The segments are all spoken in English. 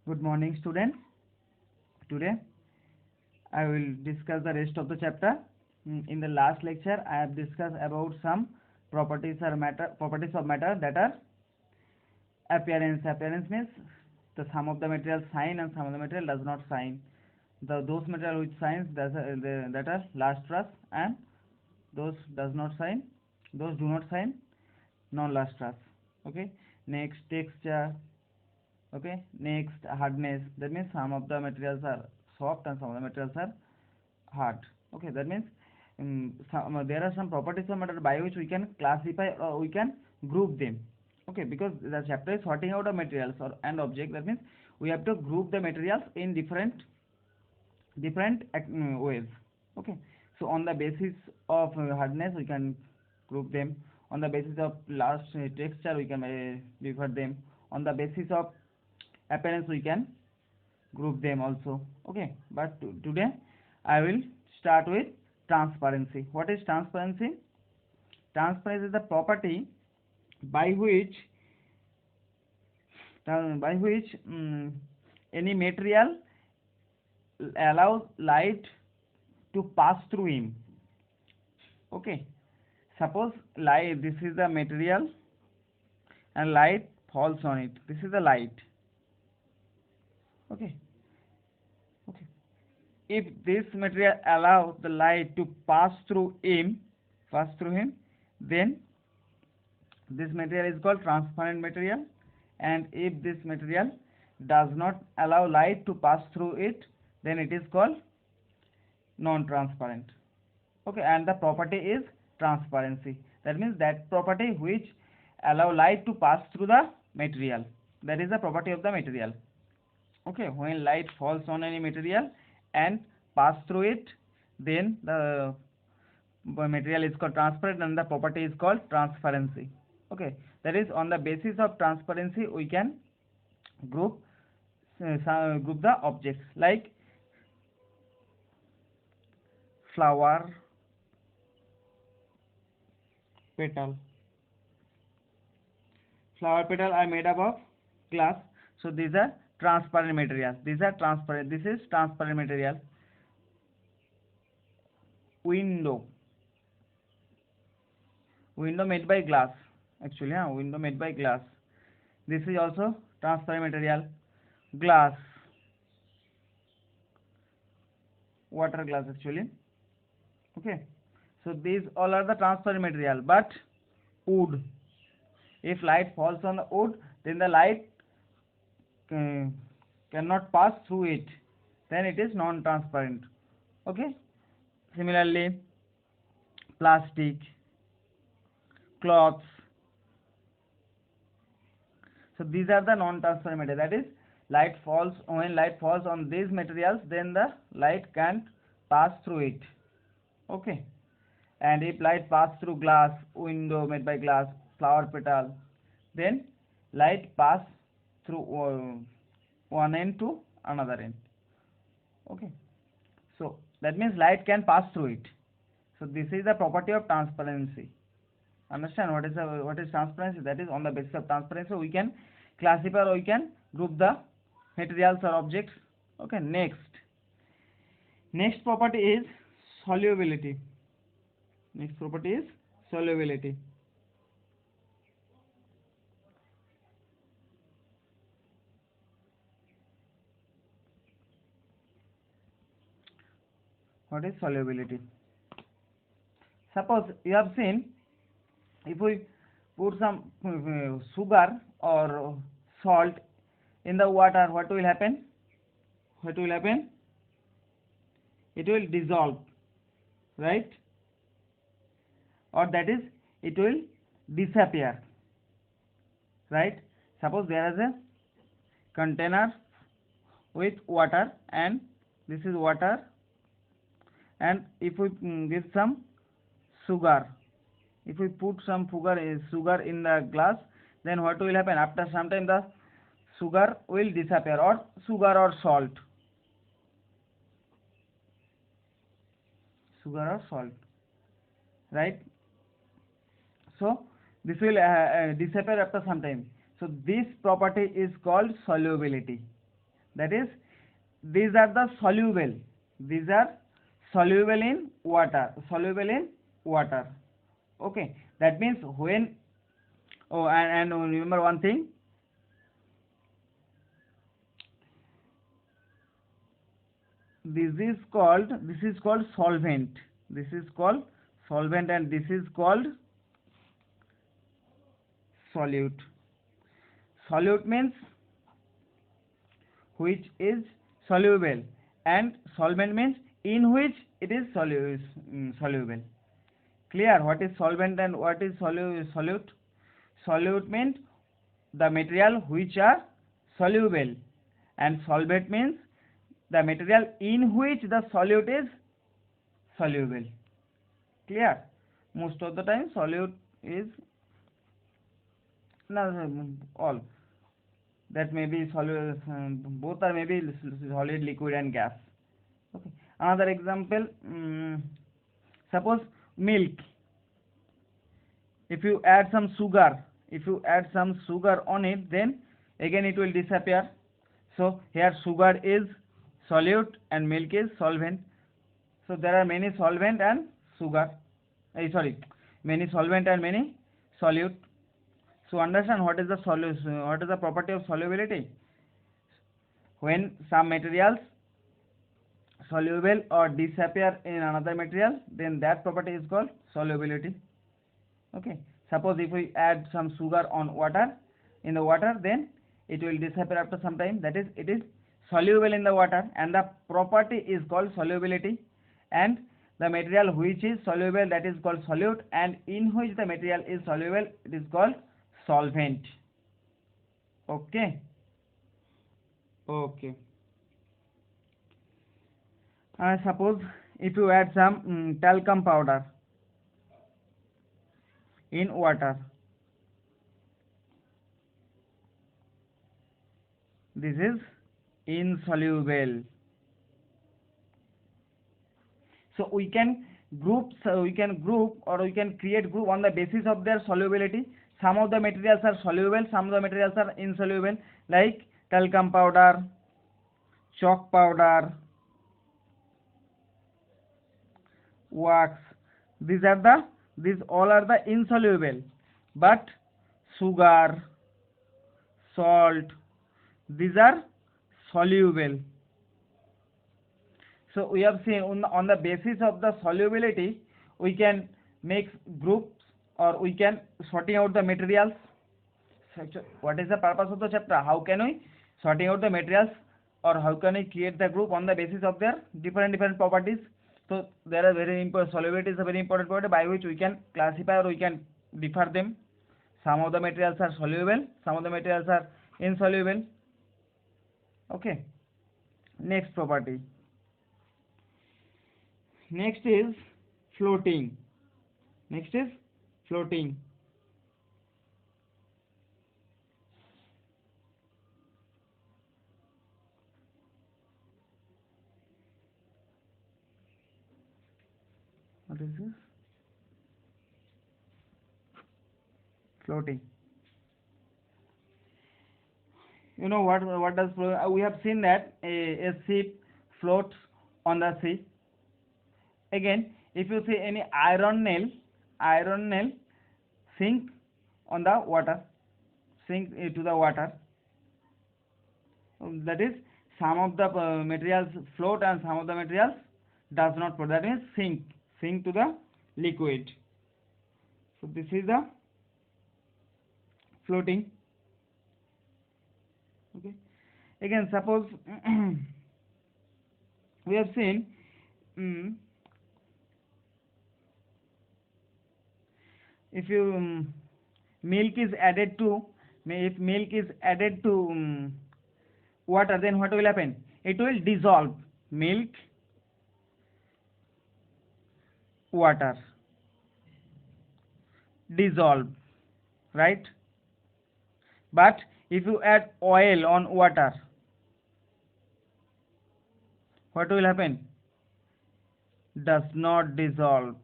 Good morning, students. Today I will discuss the rest of the chapter. In the last lecture, I have discussed about some properties of matter that are appearance. Appearance means the some of the material shine and some of the material does not shine. Those material which shines that are lustrous, and those does not shine, those do not shine, non-lustrous. Okay. Next, texture. Okay. Next, hardness. That means some of the materials are soft and some of the materials are hard. Okay, that means there are some properties of matter by which we can classify or we can group them. Okay, because the chapter is sorting out of materials and objects. That means we have to group the materials in different ways. Okay, so on the basis of hardness we can group them, on the basis of last texture we can refer them, on the basis of appearance we can group them also. Okay, but today I will start with transparency. What is transparency? Transparency is the property by which any material allows light to pass through him. Okay, suppose light, this is the material and light falls on it. This is the light. Okay, if this material allows the light to pass through him, then this material is called transparent material. And if this material does not allow light to pass through it, then it is called non-transparent. Okay, and the property is transparency. That means that property which allow light to pass through the material, that is the property of the material. Okay, when light falls on any material and pass through it, then the material is called transparent and the property is called transparency. Okay, that is on the basis of transparency we can group the objects like flower petal. Flower petal are made up of glass, so these are transparent materials. These are transparent. This is transparent material. Window made by glass. Actually, window made by glass. This is also transparent material. Glass, water glass actually. Okay, so these all are the transparent material. But wood, if light falls on the wood, then the light cannot pass through it, then it is non-transparent. Okay, similarly plastic, cloths. So these are the non-transparent material. That is, when light falls on these materials, then the light can't pass through it. Okay, and if light pass through glass, window made by glass, flower petal, then light pass through one end to another end. Okay, so that means light can pass through it. So this is the property of transparency. Understand what is transparency? That is, on the basis of transparency we can classify or we can group the materials or objects. Okay, next property is solubility. Next property is solubility. What is solubility? Suppose you have seen, if we put some sugar or salt in the water, what will happen? It will dissolve, right? Or that is, it will disappear, right? Suppose there is a container with water, and this is water, and if we give some sugar, if we put some sugar in the glass, then what will happen? After some time the sugar will disappear, or sugar or salt, right? So this will disappear after some time. So this property is called solubility. that is, these are the soluble, these are soluble in water, soluble in water. Okay, that means when, oh, and remember one thing, this is called solvent, this is called solvent, and this is called solute. Solute means which is soluble, and solvent means in which it is soluble. Clear what is solvent and what is solute? Solute means the material which are soluble, and solvent means the material in which the solute is soluble. Clear? Most of the time solute is all that may be solid, both are maybe solid, liquid and gas. Okay, another example, suppose milk, if you add some sugar, on it, then again it will disappear. So here sugar is solute and milk is solvent. So there are many solvent and sugar, many solvent and many solute. So understand what is the what is the property of solubility. When some materials soluble or disappear in another material, then that property is called solubility. Okay, suppose if we add some sugar on water, in the water, then it will disappear after some time, that is, it is soluble in the water, and the property is called solubility. And the material which is soluble, that is called solute, and in which the material is soluble, it is called solvent. Okay. Okay. Suppose if you add some talcum powder in water, this is insoluble. So we can group or we can create group on the basis of their solubility. Some of the materials are soluble, some of the materials are insoluble, like talcum powder, chalk powder, wax. These all are the insoluble, but sugar, salt, these are soluble. So we have seen on the basis of the solubility, we can make groups, or we can sorting out the materials. What is the purpose of the chapter? How can we sorting out the materials, or how can we create the group on the basis of their different properties? So there are very important, solubility is a very important property by which we can classify or we can differ them. Some of the materials are soluble, some of the materials are insoluble. Okay, next property. Next is floating. Next is floating. What is this? Floating. You know what does we have seen that a ship floats on the sea. Again, if you see any iron nail sink on the water, sink to the water, that is, some of the materials float and some of the materials does not float, that means sink to the liquid. So this is the floating. Okay, again, suppose we have seen if you milk is added to water, then what will happen? It will dissolve. Milk, water, dissolve, right? But if you add oil on water, what will happen? Does not dissolve.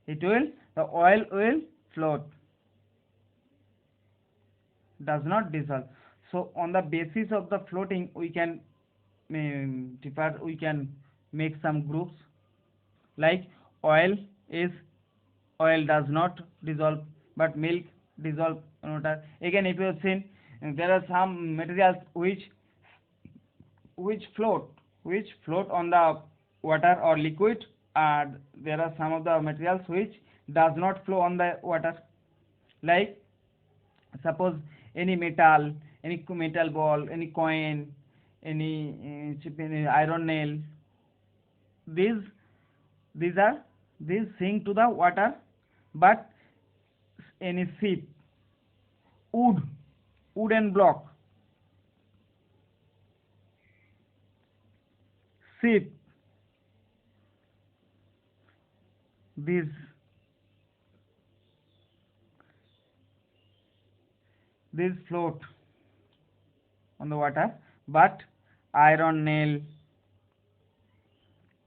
The oil will float, does not dissolve. So on the basis of the floating, we can we can make some groups, like oil is, oil does not dissolve, but milk dissolve in water. Again, if you have seen, there are some materials which float on the water or liquid, and there are some of the materials which does not flow on the water, like suppose any metal ball, any coin, any chip, any iron nail. These these are these sink to the water, but any ship, wood wooden block, ship, these these float on the water, but iron nail,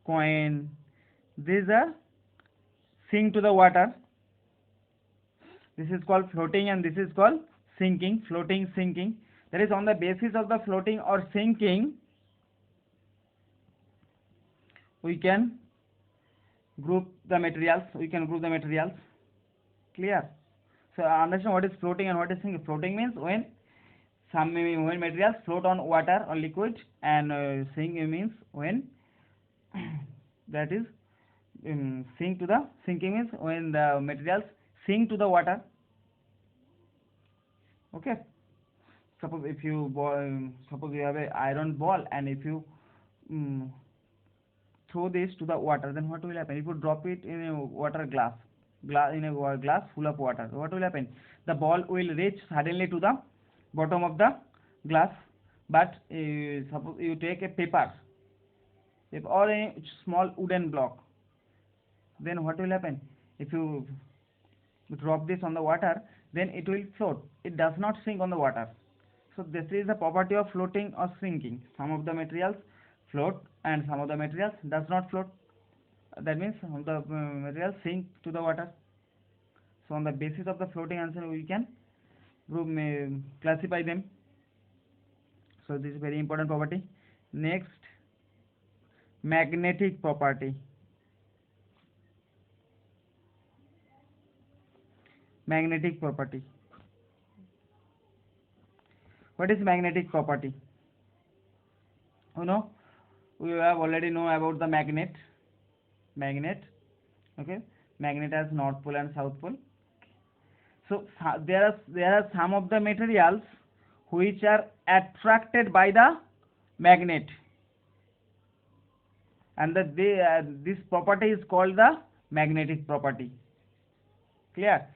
coin, these are sink to the water. This is called floating and this is called sinking. Floating, sinking. That is, on the basis of the floating or sinking, we can group the materials. Clear? So understand what is floating and what is sinking. Floating means when when materials float on water or liquid, and sinking means when that is sinking means when the materials sink to the water. Okay. Suppose you have a iron ball, and if you throw this to the water, then what will happen? If you drop it in a water glass full of water, what will happen? The ball will reach suddenly to the bottom of the glass. But suppose you take a paper, or a small wooden block, then what will happen? If you drop this on the water, then it will float. It does not sink on the water. So this is the property of floating or sinking. Some of the materials float and some of the materials does not float. That means some of the materials sink to the water. So on the basis of the floating answer, we can classify them. So this is very important property. Next, magnetic property. Magnetic property. What is magnetic property? We have already know about the magnet. Okay. Magnet has north pole and south pole. So there are some of the materials which are attracted by the magnet, and this property is called the magnetic property. Clear?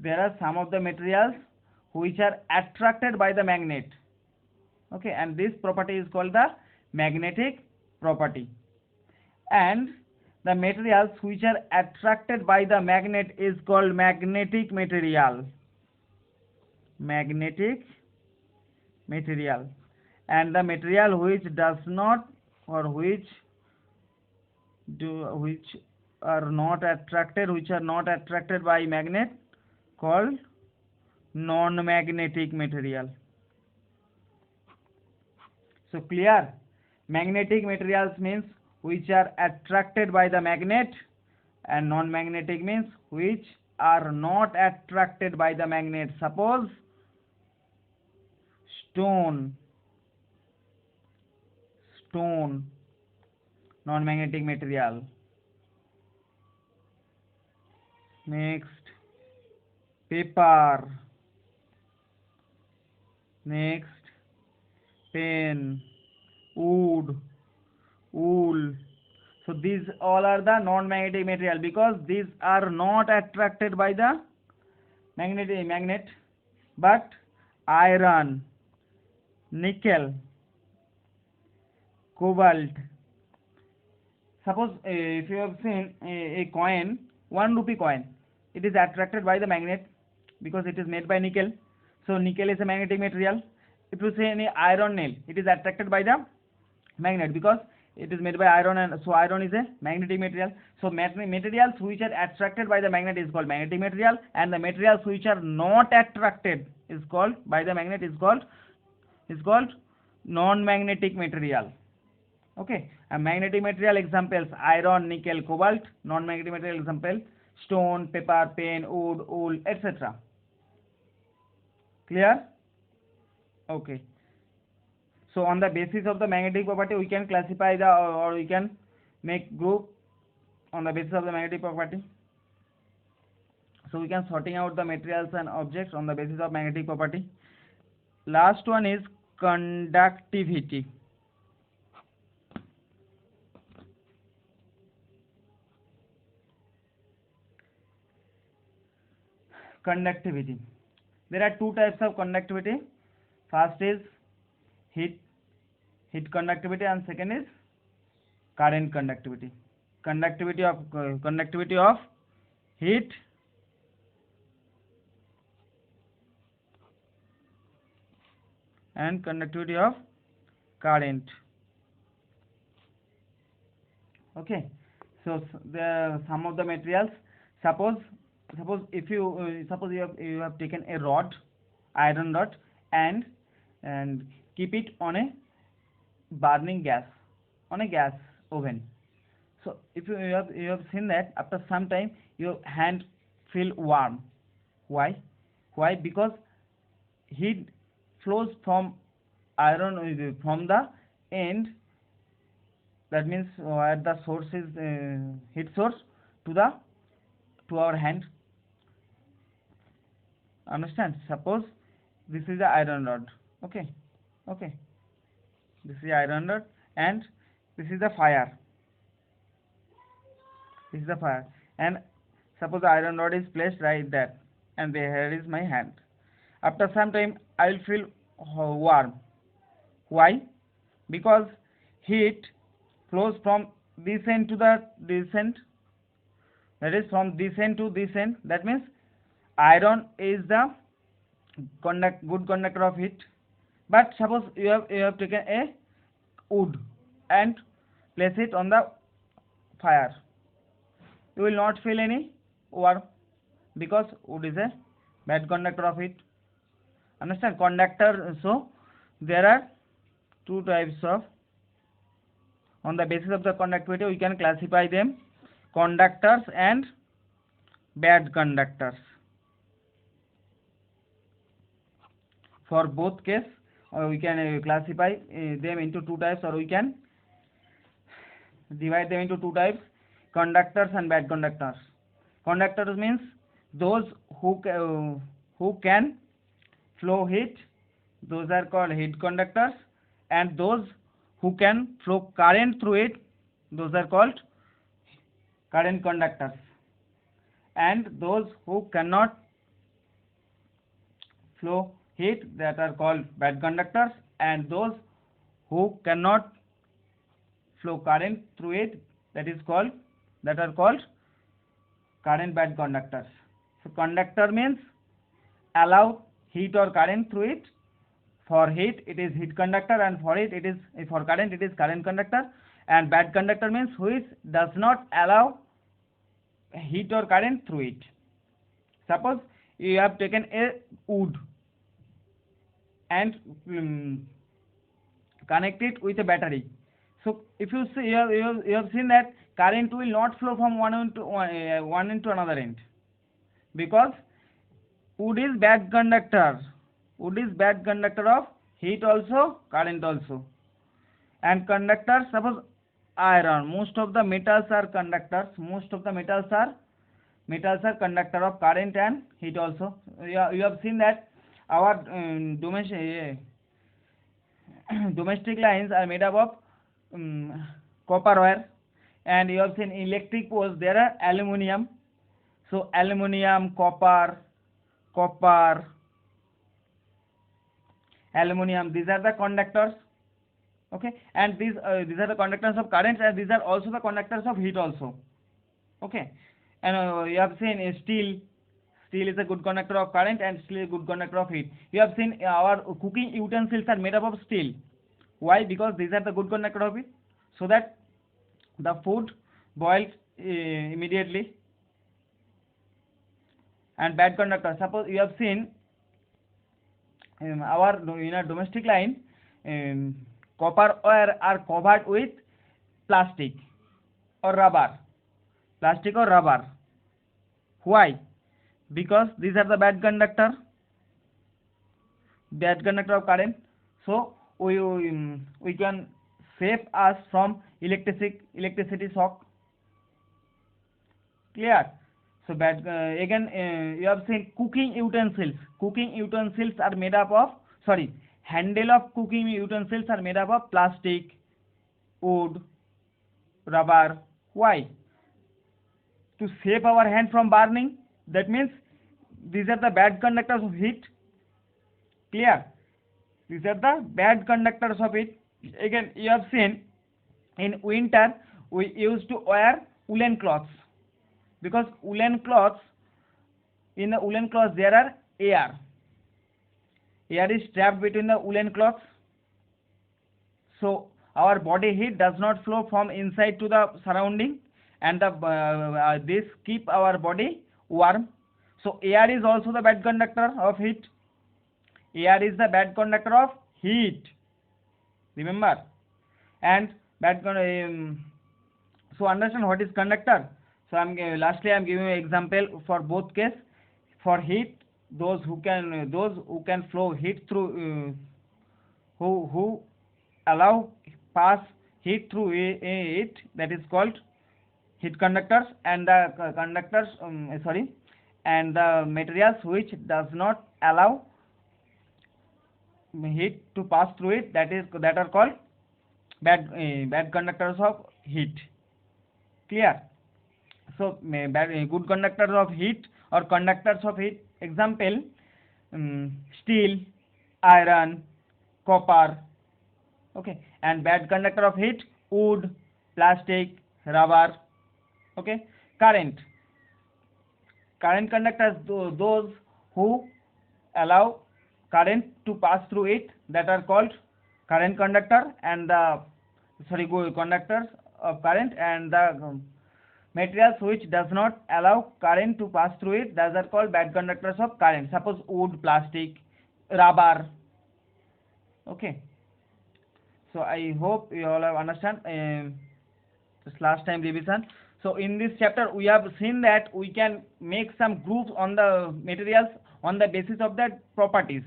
There are some of the materials which are attracted by the magnet. Okay, and this property is called the magnetic property. And the materials which are attracted by the magnet is called magnetic material. Magnetic material. And the material which does not, or which are not attracted by magnet, called non-magnetic material. So clear? Magnetic materials means which are attracted by the magnet, and non-magnetic means which are not attracted by the magnet. Suppose stone, non-magnetic material. Next, paper. Next, pen, wood, wool. So these all are the non-magnetic material, because these are not attracted by the magnet, but iron, nickel, cobalt. Suppose if you have seen a coin, 1 rupee coin, it is attracted by the magnet because it is made by nickel. So nickel is a magnetic material. If you say any iron nail, it is attracted by the magnet because it is made by iron, and so iron is a magnetic material. So materials which are attracted by the magnet is called magnetic material, and the materials which are not attracted is called by the magnet is called is called non-magnetic material. Okay, a magnetic material examples iron, nickel, cobalt. Non-magnetic material example stone, paper, pen, wood, wool, etc. Clear? Okay. So on the basis of the magnetic property, we can classify the or we can make group on the basis of the magnetic property. So we can sorting out the materials and objects on the basis of magnetic property. Last one is conductivity. Conductivity. There are two types of conductivity. First is heat conductivity, and second is current conductivity. Conductivity of heat and conductivity of current. Okay, so the some of the materials, suppose if you suppose you have taken a rod, iron rod, and keep it on a burning gas, on a gas oven. So if you have seen that after some time your hand feel warm. Why? Because heat flows from iron from the end, that means where the source is heat source to our hand. Understand? Suppose this is the iron rod. Okay, this is the iron rod and this is the fire. This is the fire, and suppose the iron rod is placed right there, and here is my hand. After some time I will feel warm. Why? Because heat flows from this end to this end, that is from this end to this end. That means iron is the good conductor of heat. But suppose you have taken a wood and place it on the fire, you will not feel any warm because wood is a bad conductor of heat. Understand? Conductor. So there are two types of, on the basis of the conductivity we can classify them, conductors and bad conductors. For both case we can classify them into two types, or we can divide them into two types, conductors and bad conductors. Conductors means those who can flow heat, those are called heat conductors, and those who can flow current through it, those are called current conductors. And those who cannot flow heat, that are called bad conductors, and those who cannot flow current through it, that are called current bad conductors. So conductor means allow heat or current through it. For heat it is heat conductor, and for current it is current conductor. And bad conductor means which does not allow heat or current through it. Suppose you have taken a wood and connect it with a battery. So if you see, you have seen that current will not flow from one end to another end, because wood is bad conductor. Wood is bad conductor of heat also, current also. And conductors, suppose iron, most of the metals are conductors. Most of the metals are conductor of current and heat also. You have seen that our domestic lines are made up of copper wire, and you have seen electric poles, there are aluminium. So aluminium, copper, aluminium, these are the conductors. Okay, and these are the conductors of current, and these are also the conductors of heat also. Okay, and you have seen steel is a good conductor of current, and steel is a good conductor of heat. You have seen our cooking utensils are made up of steel. Why? Because these are the good conductor of heat, so that the food boils immediately. And bad conductor, suppose you have seen our in a domestic line, copper wire are covered with plastic or rubber. Plastic or rubber. Why? Because these are the bad conductor of current. So we can save us from electricity shock. Clear? So bad again you have seen cooking utensils. Cooking utensils are made up of, sorry, handle of cooking utensils are made up of plastic, wood, rubber. Why? To save our hand from burning. That means these are the bad conductors of heat. Clear? These are the bad conductors of it. Again you have seen in winter we used to wear woolen cloths, because woolen cloths, in the woolen cloths there are air is trapped between the woolen cloths, so our body heat does not flow from inside to the surrounding, and this keep our body warm. So air is also the bad conductor of heat. Air is the bad conductor of heat, remember. And so understand what is conductor. So lastly I'm giving you an example for both case. For heat, those who can flow heat through, who allow pass heat through it, that is called heat conductors. And the conductors and the materials which does not allow heat to pass through it, that are called bad conductors of heat. Clear? So good conductors of heat or conductors of heat, example, steel, iron, copper. Okay. And bad conductor of heat, wood, plastic, rubber. Okay. Current conductors, those who allow current to pass through it, that are called current conductor. And the conductors of current. And the materials which does not allow current to pass through it, those are called bad conductors of current. Suppose wood, plastic, rubber. Okay. So I hope you all have understand. Just last time revision. So in this chapter we have seen that we can make some groups on the materials on the basis of their properties.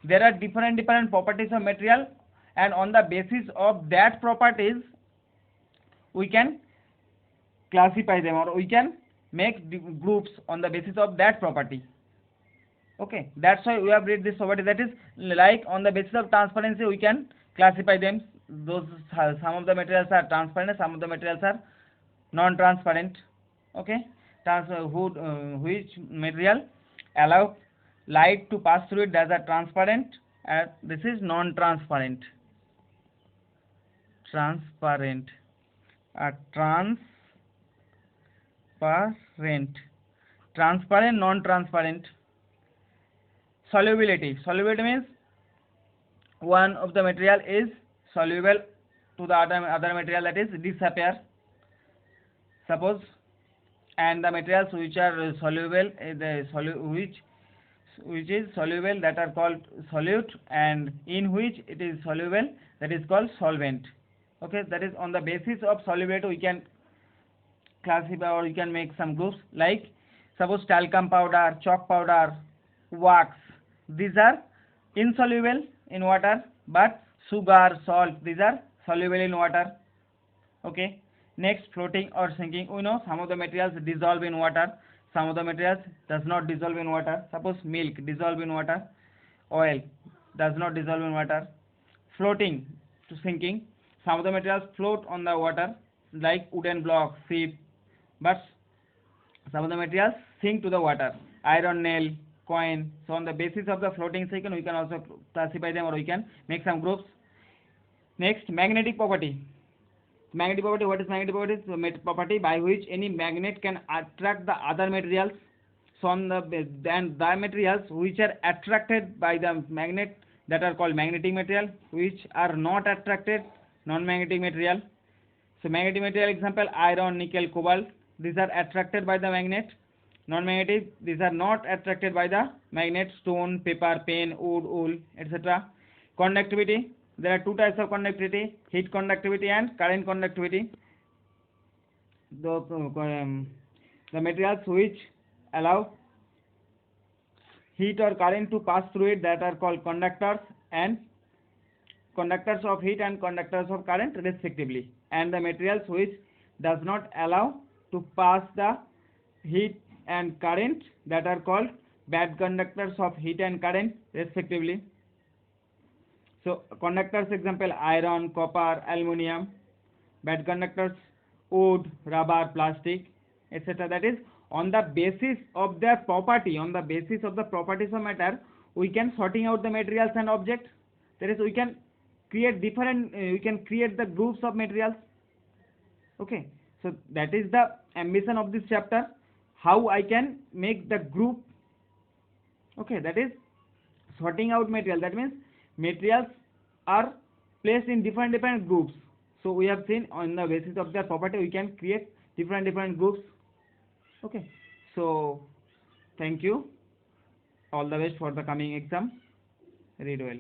There are different properties of material, and on the basis of that properties we can classify them, or we can make groups on the basis of that property. Okay, that's why we have read this property, that is like on the basis of transparency we can classify them. Those some of the materials are transparent, some of the materials are non-transparent. Okay, which material allow light to pass through it, that are transparent, and this is non-transparent. Transparent. Transparent, non-transparent. Solubility means one of the material is soluble to the other material, that is disappear. Suppose, and the materials which are soluble, which is soluble, that are called solute, and in which it is soluble, that is called solvent. Okay, that is on the basis of solubility we can classify, or you can make some groups, like suppose talcum powder, chalk powder, wax, these are insoluble in water, but sugar, salt, these are soluble in water. Okay. Next, floating or sinking. We know some of the materials dissolve in water, some of the materials does not dissolve in water. Suppose milk dissolve in water, oil does not dissolve in water. Floating to sinking, some of the materials float on the water, like wooden block, ship, but some of the materials sink to the water, iron nail, coin. So on the basis of the floating sinking we can also classify them, or we can make some groups. Next, magnetic property. Magnetic property, what is magnetic property? So property by which any magnet can attract the other materials. So on the materials which are attracted by the magnet, that are called magnetic material, which are not attracted, non-magnetic material. So magnetic material example, iron, nickel, cobalt, these are attracted by the magnet, Non-magnetic, these are not attracted by the magnet: stone, paper, pen, wood, wool, etc. Conductivity, there are two types of conductivity: heat conductivity and current conductivity. The materials which allow heat or current to pass through it, that are called conductors, and conductors of heat and conductors of current respectively. And the materials which does not allow to pass the heat and current, that are called bad conductors of heat and current respectively. So conductors example: iron, copper, aluminium. Bad conductors: wood, rubber, plastic, etc. That is, on the basis of their property, on the basis of the properties of matter, we can sorting out the materials and objects. That is, we can create different we can create the groups of materials. Okay, so that is the ambition of this chapter, how I can make the group. Okay, that is sorting out material. That means materials are placed in different groups. So we have seen, on the basis of their property, we can create different groups. Okay, so thank you, all the best for the coming exam. Read well.